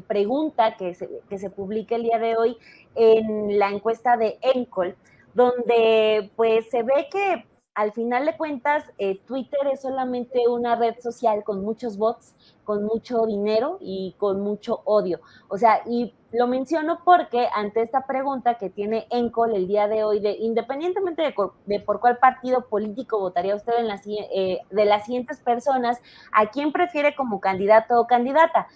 pregunta que se publica el día de hoy en la encuesta de Encol, donde pues se ve que al final de cuentas Twitter es solamente una red social con muchos bots, con mucho dinero y con mucho odio. O sea, y lo menciono porque ante esta pregunta que tiene Encol el día de hoy, independientemente de por cuál partido político votaría usted de las siguientes personas, ¿a quién prefiere como candidato o candidata?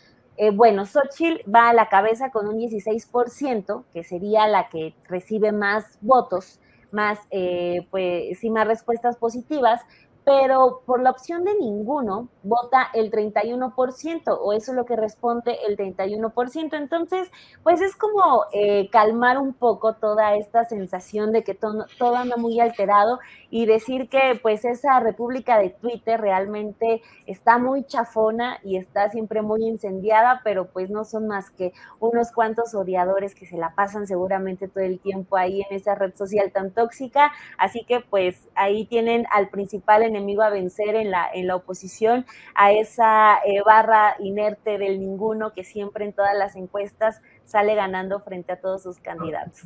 Bueno, Xochitl va a la cabeza con un 16%, que sería la que recibe más votos, más respuestas positivas, pero por la opción de ninguno vota el 31%, o eso es lo que responde el 31%. Entonces, pues es como calmar un poco toda esta sensación de que todo anda muy alterado y decir que pues esa república de Twitter realmente está muy chafona y está siempre muy incendiada, pero pues no son más que unos cuantos odiadores que se la pasan seguramente todo el tiempo ahí en esa red social tan tóxica. Así que pues ahí tienen al principal enemigo a vencer en la oposición, a esa barra inerte del ninguno que siempre en todas las encuestas sale ganando frente a todos sus candidatos.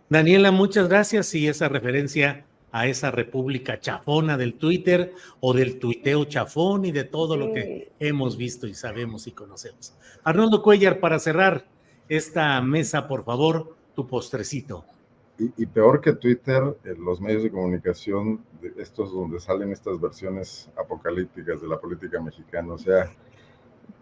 Daniela, muchas gracias. Y esa referencia a esa república chafona del Twitter o del tuiteo chafón y de todo lo que hemos visto y sabemos y conocemos. Arnoldo Cuellar, para cerrar, esta mesa, por favor, tu postrecito. Y peor que Twitter, los medios de comunicación, estos donde salen estas versiones apocalípticas de la política mexicana. O sea,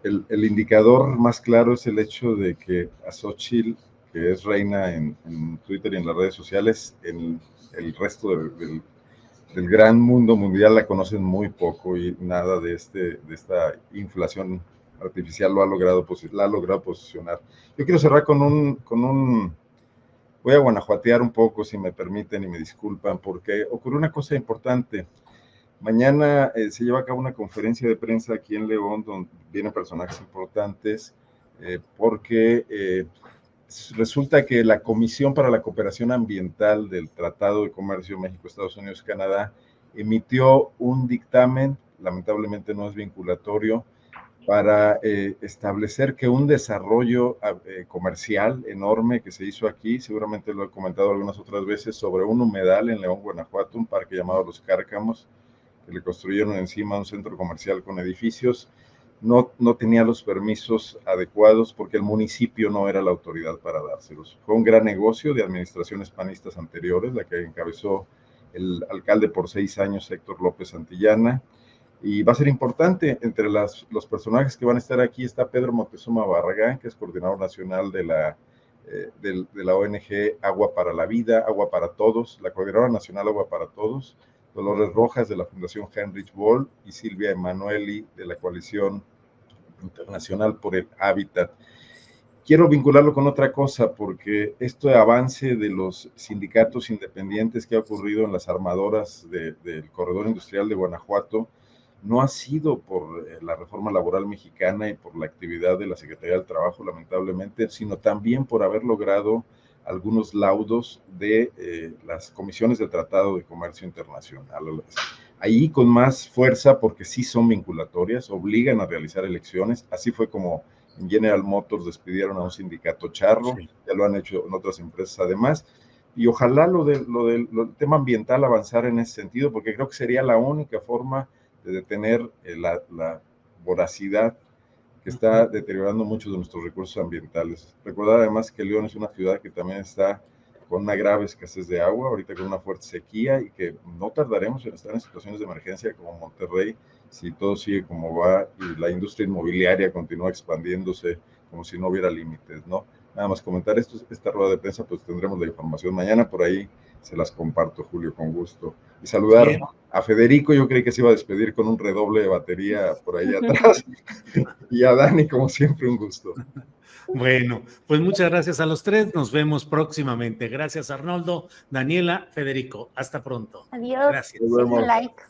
el indicador más claro es el hecho de que a Xóchitl, que es reina en Twitter y en las redes sociales, en el resto del gran mundo mundial la conocen muy poco y nada de esta inflación artificial la ha logrado posicionar. Yo quiero cerrar con un voy a guanajuatear un poco, si me permiten y me disculpan, porque ocurrió una cosa importante. Mañana se lleva a cabo una conferencia de prensa aquí en León, donde vienen personajes importantes, porque resulta que la Comisión para la Cooperación Ambiental del Tratado de Comercio México, Estados Unidos, Canadá, emitió un dictamen, lamentablemente no es vinculatorio, para establecer que un desarrollo comercial enorme que se hizo aquí, seguramente lo he comentado algunas otras veces, sobre un humedal en León, Guanajuato, un parque llamado Los Cárcamos, que le construyeron encima un centro comercial con edificios, no tenía los permisos adecuados porque el municipio no era la autoridad para dárselos. Fue un gran negocio de administraciones panistas anteriores, la que encabezó el alcalde por 6 años, Héctor López Santillana, y va a ser importante. Entre los personajes que van a estar aquí está Pedro Moctezuma Barragán, que es coordinador nacional de la ONG Agua para la Vida, Agua para Todos, la coordinadora nacional Agua para Todos, Dolores Rojas de la Fundación Heinrich Böll y Silvia Emanueli de la Coalición Internacional por el Hábitat. Quiero vincularlo con otra cosa, porque este avance de los sindicatos independientes que ha ocurrido en las armadoras del corredor industrial de Guanajuato no ha sido por la reforma laboral mexicana y por la actividad de la Secretaría del Trabajo, lamentablemente, sino también por haber logrado algunos laudos de las comisiones del Tratado de Comercio Internacional. Ahí con más fuerza, porque sí son vinculatorias, obligan a realizar elecciones. Así fue como en General Motors despidieron a un sindicato charro, sí. Ya lo han hecho en otras empresas además, y ojalá lo del tema ambiental avanzar en ese sentido, porque creo que sería la única forma de detener la voracidad que está deteriorando muchos de nuestros recursos ambientales. Recordar además que León es una ciudad que también está con una grave escasez de agua, ahorita con una fuerte sequía, y que no tardaremos en estar en situaciones de emergencia como Monterrey, si todo sigue como va y la industria inmobiliaria continúa expandiéndose como si no hubiera límites, ¿no? Nada más comentar esta rueda de prensa, pues tendremos la información mañana, por ahí se las comparto, Julio, con gusto. Y saludar Bien. A Federico, yo creí que se iba a despedir con un redoble de batería por ahí atrás, y a Dani, como siempre, un gusto. Bueno, pues muchas gracias a los tres, nos vemos próximamente. Gracias, Arnoldo, Daniela, Federico, hasta pronto. Adiós. Gracias. Like.